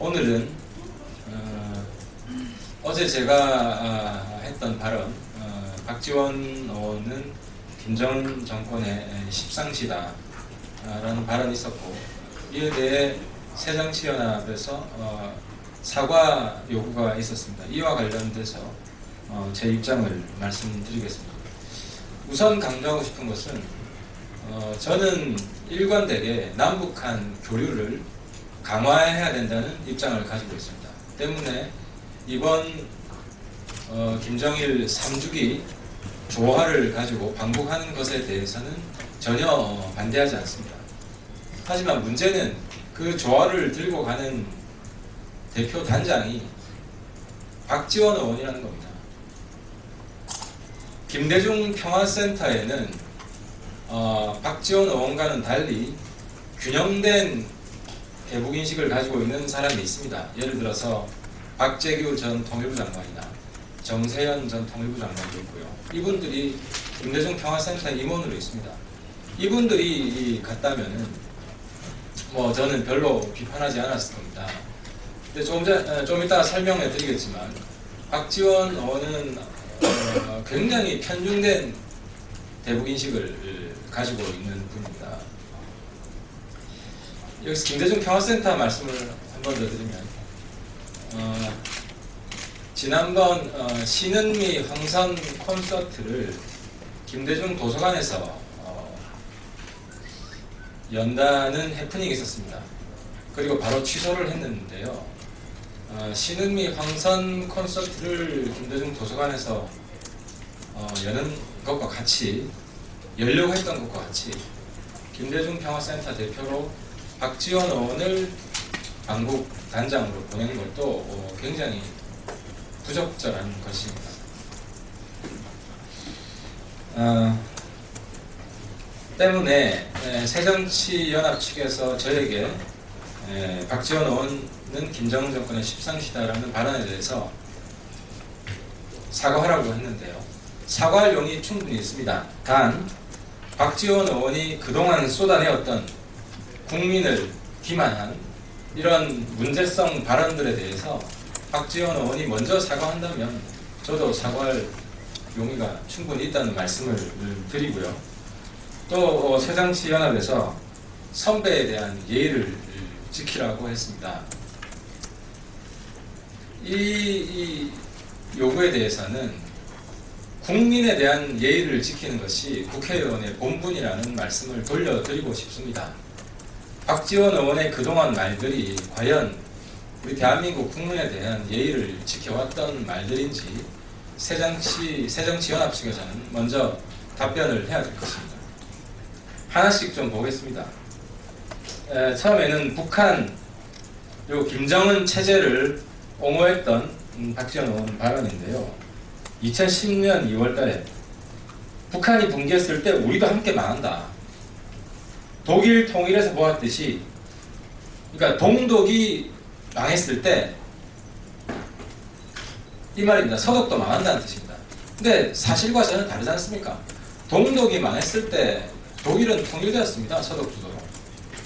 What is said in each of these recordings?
오늘은 어제 제가 했던 발언, 박지원 의원은 김정은 정권의 십상시다 라는 발언이 있었고, 이에 대해 새정치연합에서 사과 요구가 있었습니다. 이와 관련돼서 제 입장을 말씀드리겠습니다. 우선 강조하고 싶은 것은 저는 일관되게 남북한 교류를 강화해야 된다는 입장을 가지고 있습니다. 때문에 이번 김정일 3주기 조화를 가지고 반복하는 것에 대해서는 전혀 반대하지 않습니다. 하지만 문제는 그 조화를 들고 가는 대표 단장이 박지원 의원이라는 겁니다. 김대중 평화센터에는 박지원 의원과는 달리 균형된 대북인식을 가지고 있는 사람이 있습니다. 예를 들어서 박재규 전 통일부 장관이나 정세현 전 통일부 장관도 있고요. 이분들이 김대중 평화센터 임원으로 있습니다. 이분들이 갔다면은 저는 별로 비판하지 않았을 겁니다. 근데 좀 이따 설명해 드리겠지만, 박지원 의원은 굉장히 편중된 대북인식을 가지고 있는 분입니다. 여기서 김대중 평화센터 말씀을 한 번 더 드리면, 지난번 신은미 황선 콘서트를 김대중 도서관에서 연다는 해프닝이 있었습니다. 그리고 바로 취소를 했는데요. 신은미 황선 콘서트를 김대중 도서관에서 여는 것과 같이, 열려고 했던 것과 같이 김대중 평화센터 대표로 박지원 의원을 방북 단장으로 보낸 것도 굉장히 부적절한 것입니다. 때문에 새정치연합 측에서 저에게 박지원 의원은 김정은 정권의 십상시다라는 발언에 대해서 사과하라고 했는데요. 사과할 용이 충분히 있습니다. 단 박지원 의원이 그동안 쏟아내었던 국민을 기만한 이런 문제성 발언들에 대해서 박지원 의원이 먼저 사과한다면 저도 사과할 용의가 충분히 있다는 말씀을 드리고요. 또 새정치연합에서 선배에 대한 예의를 지키라고 했습니다. 이 요구에 대해서는 국민에 대한 예의를 지키는 것이 국회의원의 본분이라는 말씀을 돌려드리고 싶습니다. 박지원 의원의 그동안 말들이 과연 우리 대한민국 국민에 대한 예의를 지켜왔던 말들인지 새정치연합 측에서는 먼저 답변을 해야 될 것입니다. 하나씩 좀 보겠습니다. 처음에는 북한 그리고 김정은 체제를 옹호했던 박지원 의원 발언인데요. 2010년 2월달에 북한이 붕괴했을 때 우리도 함께 망한다. 독일 통일에서 보았듯이, 그러니까 동독이 망했을 때 이 말입니다. 서독도 망한다는 뜻입니다. 근데 사실과 전혀 다르지 않습니까? 동독이 망했을 때 독일은 통일되었습니다. 서독 주도로.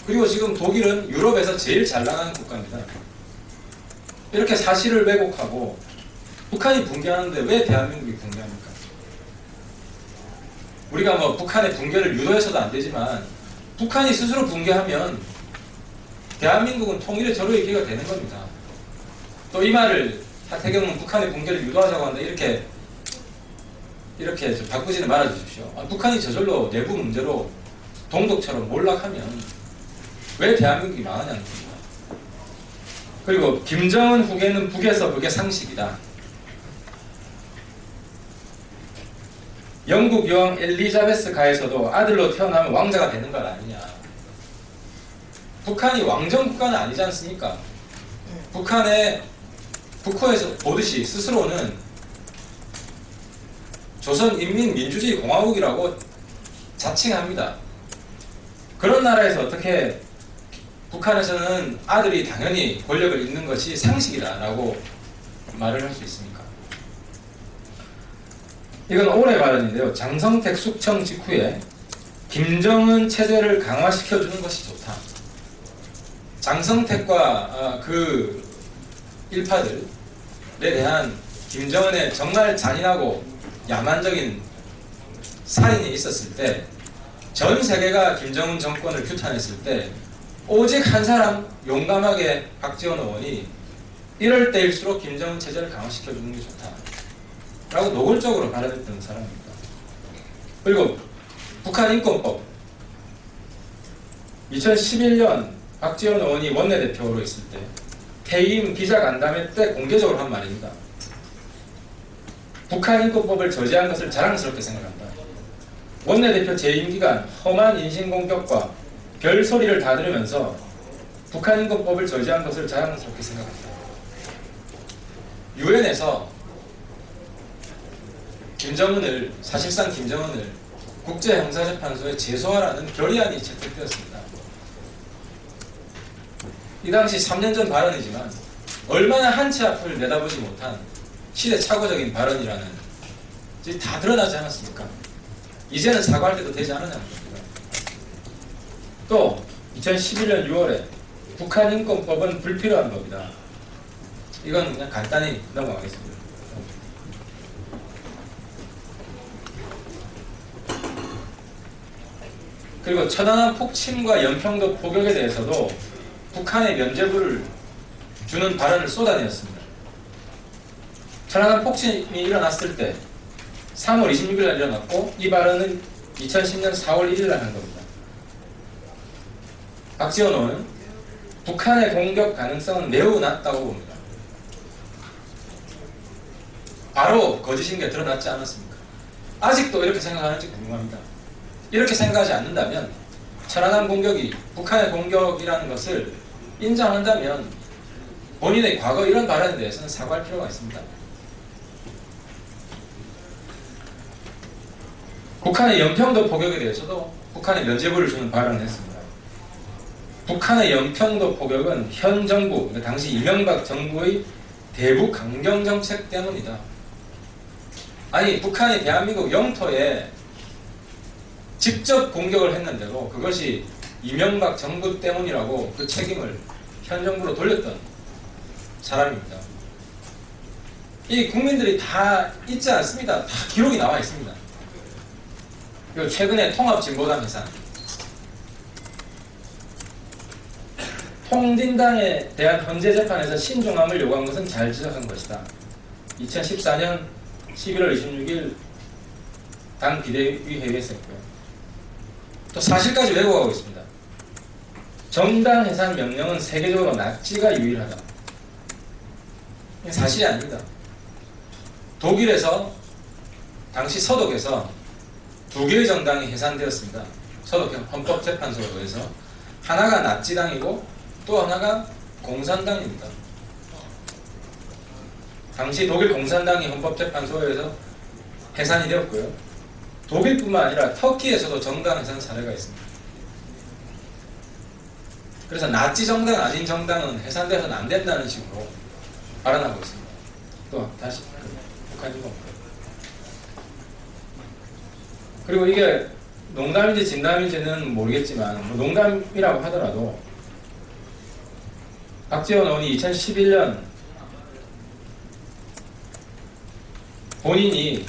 그리고 지금 독일은 유럽에서 제일 잘 나가는 국가입니다. 이렇게 사실을 왜곡하고 북한이 붕괴하는데 왜 대한민국이 붕괴합니까? 우리가 북한의 붕괴를 유도해서도 안 되지만 북한이 스스로 붕괴하면 대한민국은 통일의 절호의 기회가 되는 겁니다. 또 이 말을 하태경은 북한의 붕괴를 유도하자고 한다, 이렇게 바꾸지는 말아 주십시오. 북한이 저절로 내부 문제로 동독처럼 몰락하면 왜 대한민국이 망하냐는 겁니다. 그리고 김정은 후계는 북에서 북의 상식이다. 영국 여왕 엘리자베스 가에서도 아들로 태어나면 왕자가 되는 것 아니냐. 북한이 왕정 국가는 아니지 않습니까? 북한에서 보듯이 스스로는 조선인민민주주의 공화국이라고 자칭합니다. 그런 나라에서 어떻게 북한에서는 아들이 당연히 권력을 잇는 것이 상식이다라고 말을 할 수 있습니까? 이건 올해 발언인데요. 장성택 숙청 직후에 김정은 체제를 강화시켜주는 것이 좋다. 장성택과 그 일파들에 대한 김정은의 정말 잔인하고 야만적인 살인이 있었을 때, 전 세계가 김정은 정권을 규탄했을 때 오직 한 사람 용감하게 박지원 의원이 이럴 때일수록 김정은 체제를 강화시켜주는 게 좋다 라고 노골적으로 발언했던 사람입니다. 그리고 북한인권법, 2011년 박지원 의원이 원내대표로 있을 때 퇴임 기자간담회 때 공개적으로 한 말입니다. 북한인권법을 저지한 것을 자랑스럽게 생각한다. 원내대표 재임 기간 험한 인신공격과 별소리를 다 들으면서 북한인권법을 저지한 것을 자랑스럽게 생각한다. 유엔에서 사실상 김정은을 국제형사재판소에 제소하라는 결의안이 채택되었습니다. 이 당시 3년 전 발언이지만 얼마나 한치 앞을 내다보지 못한 시대착오적인 발언이라는 것이 다 드러나지 않았습니까? 이제는 사과할 때도 되지 않느냐는 겁니다. 또 2011년 6월에 북한인권법은 불필요한 법이다. 이건 그냥 간단히 넘어가겠습니다. 그리고 천안함 폭침과 연평도 포격에 대해서도 북한의 면죄부를 주는 발언을 쏟아내었습니다. 천안함 폭침이 일어났을 때 3월 26일 날 일어났고, 이 발언은 2010년 4월 1일 날 한 겁니다. 박지원 의원은 북한의 공격 가능성은 매우 낮다고 봅니다. 바로 거짓인 게 드러났지 않았습니까? 아직도 이렇게 생각하는지 궁금합니다. 이렇게 생각하지 않는다면, 천안함 공격이 북한의 공격이라는 것을 인정한다면 본인의 과거 이런 발언에 대해서는 사과할 필요가 있습니다. 북한의 연평도 포격에 대해서도 북한의 면죄부를 주는 발언을 했습니다. 북한의 연평도 포격은 현 정부, 당시 이명박 정부의 대북 강경 정책 때문이다. 아니, 북한이 대한민국 영토에 직접 공격을 했는데도 그것이 이명박 정부 때문이라고 그 책임을 현 정부로 돌렸던 사람입니다. 이 국민들이 다 있지 않습니다. 다 기록이 나와 있습니다. 그리고 최근에 통합진보당 해산, 통진당에 대한 헌재 재판에서 신중함을 요구한 것은 잘 지적한 것이다. 2014년 11월 26일 당 비대위 회의에서 했고요. 또 사실까지 왜곡하고 있습니다. 정당 해산 명령은 세계적으로 나치가 유일하다. 이게 사실이 아닙니다. 독일에서 당시 서독에서 두 개의 정당이 해산되었습니다. 서독 헌법재판소에 의해서. 하나가 나치당이고 또 하나가 공산당입니다. 당시 독일 공산당이 헌법재판소에서 해산이 되었고요. 독일뿐만 아니라 터키에서도 정당 해산 사례가 있습니다. 그래서 나치 정당 아닌 정당은 해산돼서는 안 된다는 식으로 발언하고 있습니다. 또 다시 북한이고. 그리고 이게 농담인지 진담인지는 모르겠지만, 농담이라고 하더라도 박지원 의원이 2011년 본인이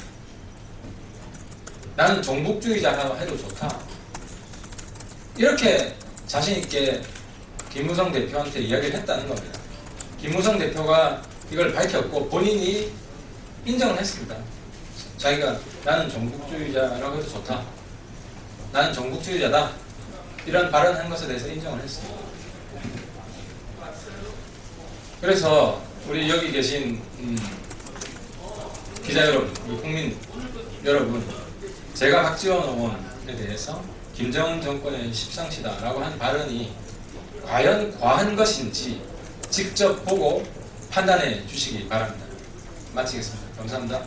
나는 종북주의자라고 해도 좋다, 이렇게 자신있게 김무성 대표한테 이야기를 했다는 겁니다. 김무성 대표가 이걸 밝혔고 본인이 인정을 했습니다. 자기가 나는 종북주의자라고 해도 좋다, 나는 종북주의자다, 이런 발언한 것에 대해서 인정을 했습니다. 그래서 우리 여기 계신 기자 여러분, 국민 여러분, 제가 박지원 의원에 대해서 김정은 정권의 십상시다라고 한 발언이 과연 과한 것인지 직접 보고 판단해 주시기 바랍니다. 마치겠습니다. 감사합니다.